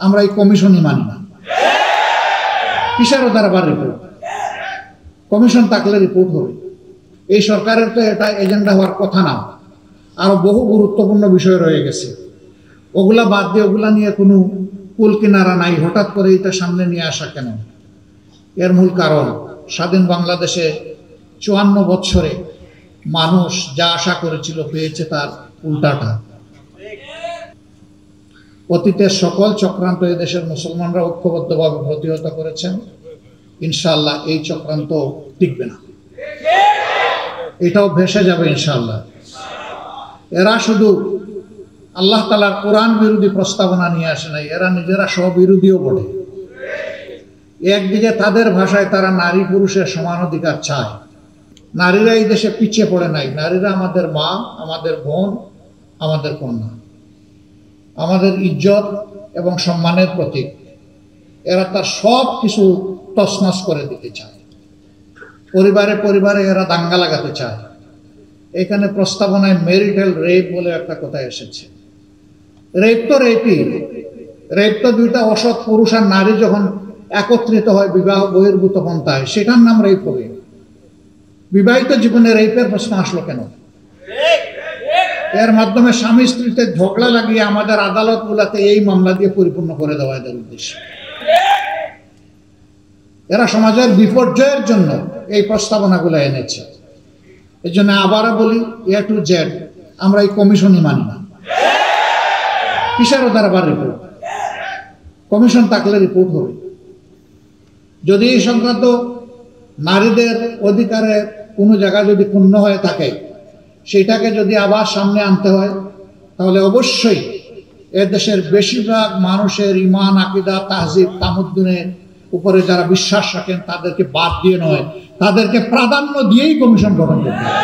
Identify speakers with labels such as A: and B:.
A: আমরা এই কমিশনই মানি না। কিসের ওদের আবার রিপোর্ট? কমিশন থাকলে রিপোর্ট হবে। এই সরকারের তো এটা এজেন্ডা হওয়ার কথা না। আরো বহু গুরুত্বপূর্ণ বিষয় রয়ে গেছে, ওগুলা বাদ দিয়ে ওগুলা নিয়ে কোনো কুল কিনারা নাই। হঠাৎ করে এটা সামনে নিয়ে আসা কেন? এর মূল কারণ, স্বাধীন বাংলাদেশে 54 বছরে মানুষ যা আশা করেছিল পেয়েছে তার উল্টাটা। অতীতের সকল চক্রান্ত এই দেশের মুসলমানরা ঐক্যবদ্ধভাবে প্রতিহত করেছেন। ইনশাআল্লাহ এই চক্রান্ত টিকবে না, এটাও ভেসে যাবে ইনশাআল্লাহ। এরা শুধু আল্লাহ তাআলার কোরআন বিরোধী প্রস্তাবনা নিয়ে আসে নাই, এরা নিজেরা স্ববিরোধীও বটে। একদিকে তাদের ভাষায় তারা নারী পুরুষের সমান অধিকার চায়। নারীরা এই দেশে পিছিয়ে পড়ে নাই। নারীরা আমাদের মা, আমাদের বোন, আমাদের কন্যা, আমাদের ইজ্জত এবং সম্মানের প্রতীক। এরা তার সব কিছু তছনছ করে দিতে চায়। পরিবারে পরিবারে এরা দাঙ্গা লাগাতে চায়। এখানে প্রস্তাবনায় ম্যারিটাল রেপ বলে একটা কথা এসেছে। রেপ তো রেপই, রেপ তো দুইটা অসৎ পুরুষ আর নারী যখন একত্রিত হয় বিবাহ বহির্ভূত পন্থায়, সেটার নাম রেপ হবে। বিবাহিত জীবনে রেপের প্রশ্ন আসলো কেন? এর মাধ্যমে স্বামী স্ত্রীতে ঝগড়া লাগিয়ে আমাদের আদালতগুলোতে এই মামলা দিয়ে পরিপূর্ণ করে দেওয়া এদের উদ্দেশ্য। এরা সমাজের বিপর্যয়ের জন্য এই প্রস্তাবনাগুলো এনেছে। এই জন্য আবারও বলি, এ টু জেড আমরা এই কমিশনই মানি না। কিসের ওদের আবার রিপোর্ট? কমিশন থাকলে রিপোর্ট হবে। যদি এই সংক্রান্ত নারীদের অধিকারের কোনো জায়গা যদি ক্ষুণ্ণ হয়ে থাকে, সেইটাকে যদি আবার সামনে আনতে হয়, তাহলে অবশ্যই এ দেশের বেশিরভাগ মানুষের ঈমান, আকীদা, তাহজিব, তামাদ্দুনের উপরে যারা বিশ্বাস রাখেন তাদেরকে বাদ দিয়ে নয়, তাদেরকে প্রাধান্য দিয়েই কমিশন গঠন করতে হবে।